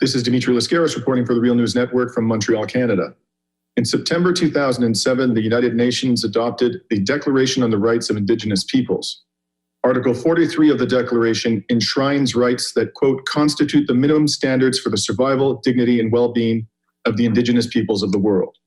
This is Dimitri Lascaris reporting for the Real News Network from Montreal, Canada. In September 2007, the United Nations adopted the Declaration on the Rights of Indigenous Peoples. Article 43 of the Declaration enshrines rights that, quote, constitute the minimum standards for the survival, dignity, and well-being of the Indigenous peoples of the world.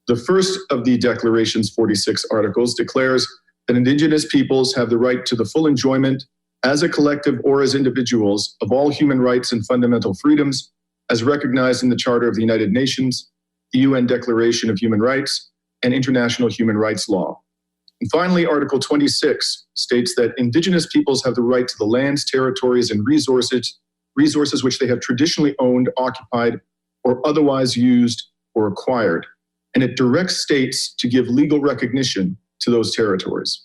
The first of the Declaration's 46 articles declares that Indigenous peoples have the right to the full enjoyment as a collective or as individuals of all human rights and fundamental freedoms as recognized in the Charter of the United Nations, the UN Declaration of Human Rights, and international human rights law. And finally, Article 26 states that Indigenous peoples have the right to the lands, territories, and resources which they have traditionally owned, occupied, or otherwise used or acquired. And it directs states to give legal recognition to those territories.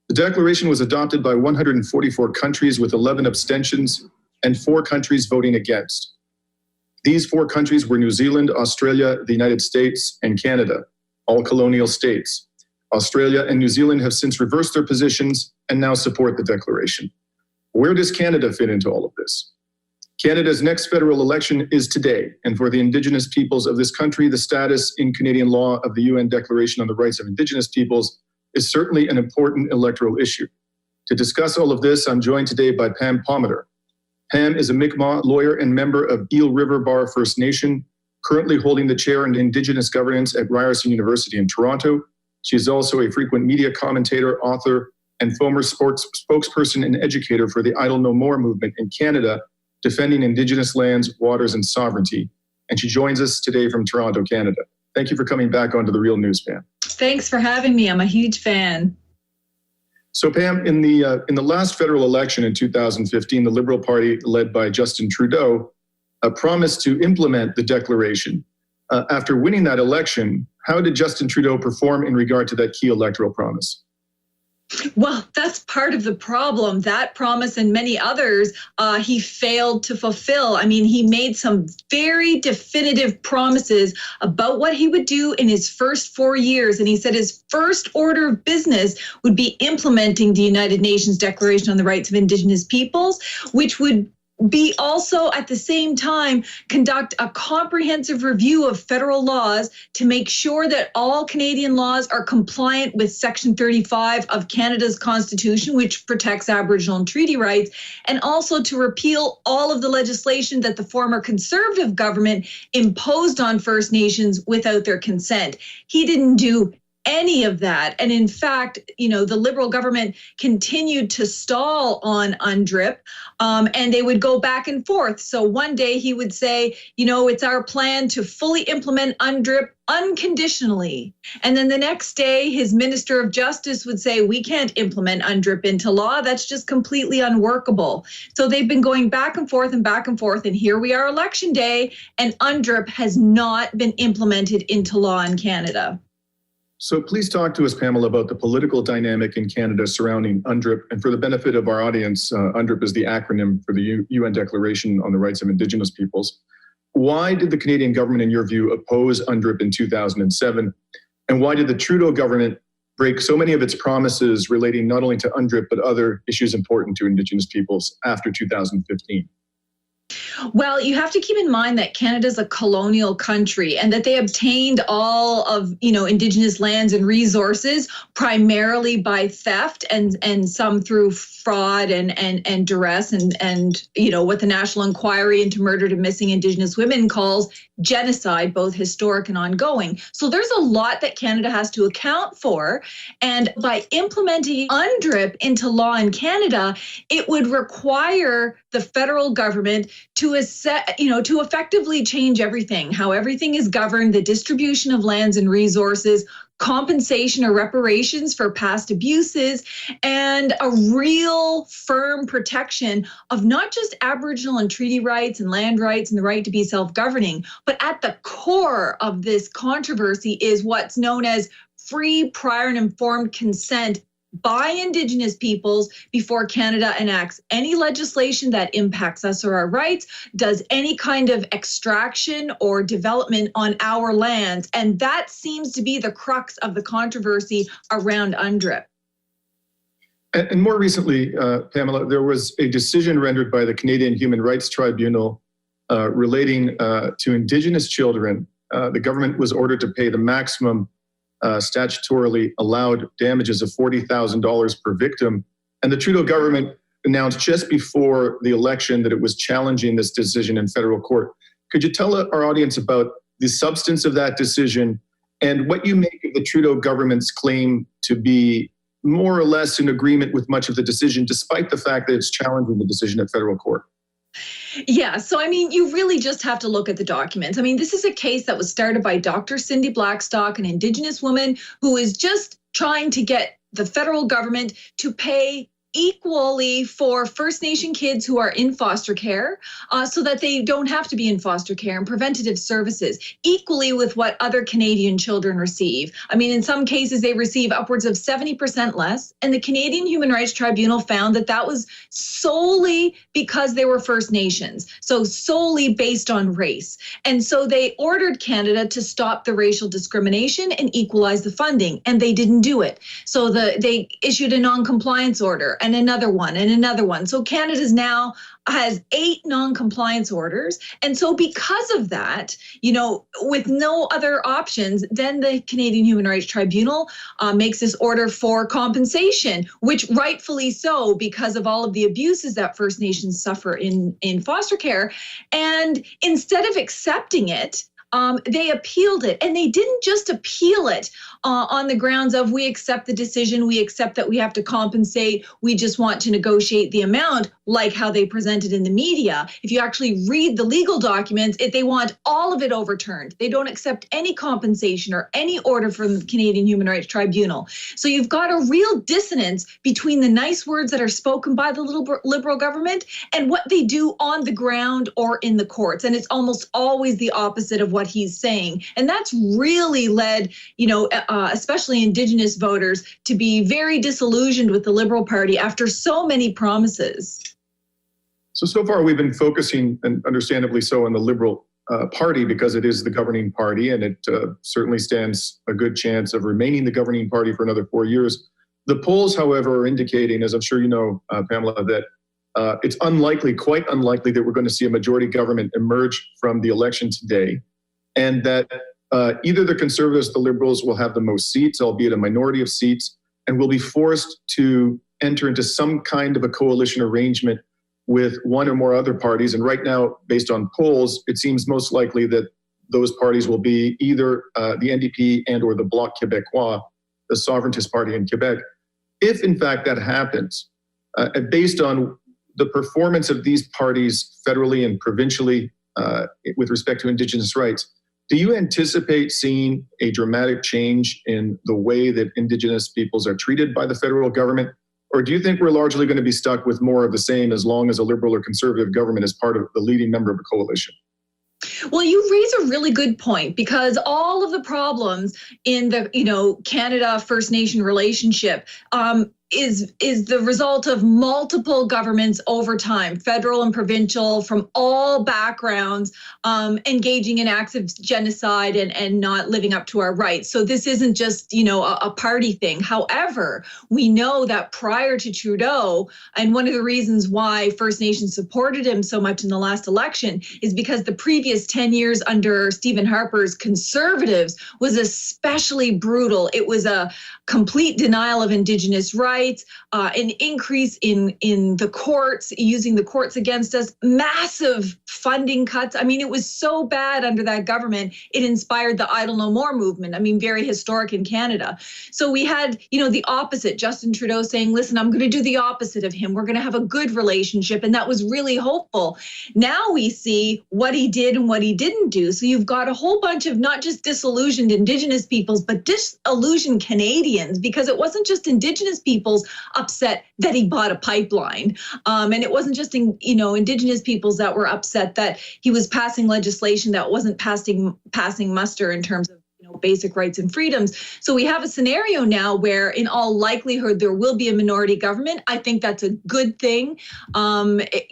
The Declaration was adopted by 144 countries with 11 abstentions and 4 countries voting against. These 4 countries were New Zealand, Australia, the United States, and Canada, all colonial states. Australia and New Zealand have since reversed their positions and now support the Declaration. Where does Canada fit into all of this? Canada's next federal election is today, and for the Indigenous peoples of this country, the status in Canadian law of the UN Declaration on the Rights of Indigenous Peoples is certainly an important electoral issue. To discuss all of this, I'm joined today by Pam Palmater. Pam is a Mi'kmaq lawyer and member of Eel River Bar First Nation, currently holding the chair in Indigenous governance at Ryerson University in Toronto. She is also a frequent media commentator, author, and former sports spokesperson and educator for the Idle No More movement in Canada, defending Indigenous lands, waters, and sovereignty. And she joins us today from Toronto, Canada. Thank you for coming back onto the Real News, Pam. Thanks for having me. I'm a huge fan. So Pam, in the last federal election in 2015, the Liberal Party, led by Justin Trudeau, promised to implement the Declaration. After winning that election, how did Justin Trudeau perform in regard to that key electoral promise? Well, that's part of the problem. That promise and many others, he failed to fulfill. I mean, he made some very definitive promises about what he would do in his first 4 years. And he said his first order of business would be implementing the United Nations Declaration on the Rights of Indigenous Peoples, which would be also at the same time conduct a comprehensive review of federal laws to make sure that all Canadian laws are compliant with Section 35 of Canada's Constitution, which protects Aboriginal and treaty rights, and also to repeal all of the legislation that the former Conservative government imposed on First Nations without their consent. He didn't do any of that. And in fact, the Liberal government continued to stall on UNDRIP, and they would go back and forth. So one day he would say, it's our plan to fully implement UNDRIP unconditionally. And then the next day, his Minister of Justice would say, we can't implement UNDRIP into law. That's just completely unworkable. So they've been going back and forth. And here we are election day, and UNDRIP has not been implemented into law in Canada. So please talk to us, Pamela, about the political dynamic in Canada surrounding UNDRIP. And for the benefit of our audience, UNDRIP is the acronym for the UN Declaration on the Rights of Indigenous Peoples. Why did the Canadian government, in your view, oppose UNDRIP in 2007? And why did the Trudeau government break so many of its promises relating not only to UNDRIP, but other issues important to Indigenous peoples after 2015? Well, you have to keep in mind that Canada's a colonial country and that they obtained all of, Indigenous lands and resources primarily by theft and some through fraud and duress and what the National Inquiry into Murdered and Missing Indigenous Women calls genocide, both historic and ongoing. So there's a lot that Canada has to account for. And by implementing UNDRIP into law in Canada, it would require the federal government to effectively change everything, how everything is governed, the distribution of lands and resources, compensation or reparations for past abuses, and a real firm protection of not just Aboriginal and treaty rights and land rights and the right to be self-governing, but at the core of this controversy is what's known as free, prior, and informed consent by Indigenous peoples before Canada enacts any legislation that impacts us or our rights, does any kind of extraction or development on our lands. And that seems to be the crux of the controversy around UNDRIP. And more recently, Pamela, there was a decision rendered by the Canadian Human Rights Tribunal relating to Indigenous children. The government was ordered to pay the maximum statutorily allowed damages of $40,000 per victim. And the Trudeau government announced just before the election that it was challenging this decision in federal court. Could you tell our audience about the substance of that decision and what you make of the Trudeau government's claim to be more or less in agreement with much of the decision, despite the fact that it's challenging the decision at federal court? Yeah, so I mean, you really just have to look at the documents. I mean, this is a case that was started by Dr. Cindy Blackstock, an Indigenous woman who is just trying to get the federal government to pay equally for First Nation kids who are in foster care, so that they don't have to be in foster care, and preventative services, equally with what other Canadian children receive. I mean, in some cases, they receive upwards of 70% less. And the Canadian Human Rights Tribunal found that that was solely because they were First Nations, so solely based on race. And so they ordered Canada to stop the racial discrimination and equalize the funding, and they didn't do it. So they issued a non-compliance order, and another one, and another one. So Canada's now has 8 non-compliance orders. And so because of that, with no other options, then the Canadian Human Rights Tribunal makes this order for compensation, which rightfully so, because of all of the abuses that First Nations suffer in foster care. And instead of accepting it, they appealed it, and they didn't just appeal it on the grounds of we accept the decision, we accept that we have to compensate, we just want to negotiate the amount, like how they presented in the media. If you actually read the legal documents, they want all of it overturned. They don't accept any compensation or any order from the Canadian Human Rights Tribunal. So you've got a real dissonance between the nice words that are spoken by the Liberal government and what they do on the ground or in the courts. And it's almost always the opposite of what he's saying. And that's really led, especially Indigenous voters, to be very disillusioned with the Liberal Party after so many promises. So far we've been focusing, and understandably so, on the Liberal Party because it is the governing party, and it certainly stands a good chance of remaining the governing party for another 4 years. The polls, however, are indicating, as I'm sure you know, Pamela, that it's quite unlikely that we're going to see a majority government emerge from the election today, and that either the Conservatives or the Liberals will have the most seats, albeit a minority of seats, and will be forced to enter into some kind of a coalition arrangement with one or more other parties. And right now, based on polls, it seems most likely that those parties will be either the NDP and or the Bloc Québécois, the Sovereigntist Party in Quebec. If in fact that happens, based on the performance of these parties federally and provincially with respect to Indigenous rights, do you anticipate seeing a dramatic change in the way that Indigenous peoples are treated by the federal government? Or do you think we're largely going to be stuck with more of the same as long as a Liberal or Conservative government is part of the leading member of a coalition? Well, you raise a really good point, because all of the problems in the, Canada First Nation relationship is the result of multiple governments over time, federal and provincial, from all backgrounds, engaging in acts of genocide and not living up to our rights. So this isn't just, a party thing. However, we know that prior to Trudeau, and one of the reasons why First Nations supported him so much in the last election is because the previous 10 years under Stephen Harper's Conservatives was especially brutal. It was a complete denial of Indigenous rights, an increase in the courts, using the courts against us, massive funding cuts. I mean, it was so bad under that government, it inspired the Idle No More movement. I mean, very historic in Canada. So we had, the opposite, Justin Trudeau saying, listen, I'm going to do the opposite of him. We're going to have a good relationship. And that was really hopeful. Now we see what he did and what he didn't do. So you've got a whole bunch of not just disillusioned Indigenous peoples, but disillusioned Canadians, because it wasn't just Indigenous peoples upset that he bought a pipeline. And it wasn't just, Indigenous peoples that were upset that he was passing legislation that wasn't passing muster in terms of basic rights and freedoms. So we have a scenario now where, in all likelihood, there will be a minority government. I think that's a good thing.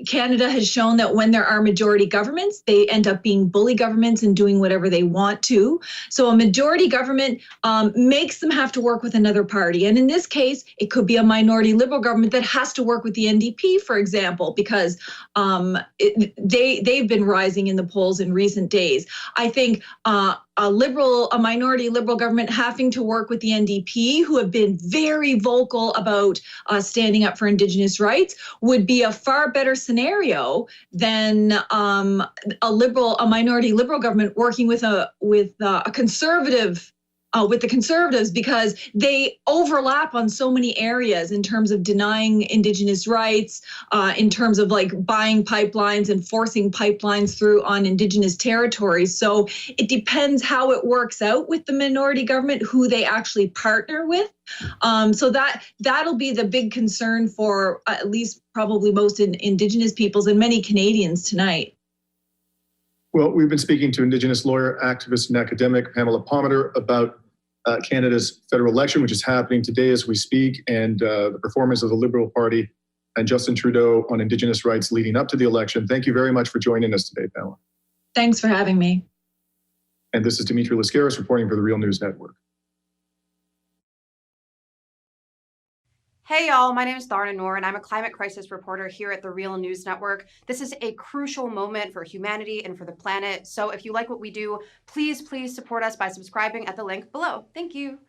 Canada has shown that when there are majority governments, they end up being bully governments and doing whatever they want to. So a majority government makes them have to work with another party. And in this case, it could be a minority Liberal government that has to work with the NDP, for example, because they've been rising in the polls in recent days. I think a minority Liberal government having to work with the NDP, who have been very vocal about standing up for Indigenous rights, would be a far better scenario than a minority Liberal government working with a conservative. With the Conservatives, because they overlap on so many areas in terms of denying Indigenous rights, in terms of buying pipelines and forcing pipelines through on Indigenous territories. So it depends how it works out with the minority government, who they actually partner with. So that'll be the big concern for at least probably most Indigenous peoples and many Canadians tonight. Well, we've been speaking to Indigenous lawyer, activist, and academic Pam Palmater about Canada's federal election, which is happening today as we speak, and the performance of the Liberal Party and Justin Trudeau on Indigenous rights leading up to the election. Thank you very much for joining us today, Pamela. Thanks for having me. And this is Dimitri Lascaris reporting for the Real News Network. Hey y'all, my name is Tharna Noor and I'm a climate crisis reporter here at the Real News Network. This is a crucial moment for humanity and for the planet. So if you like what we do, please support us by subscribing at the link below. Thank you.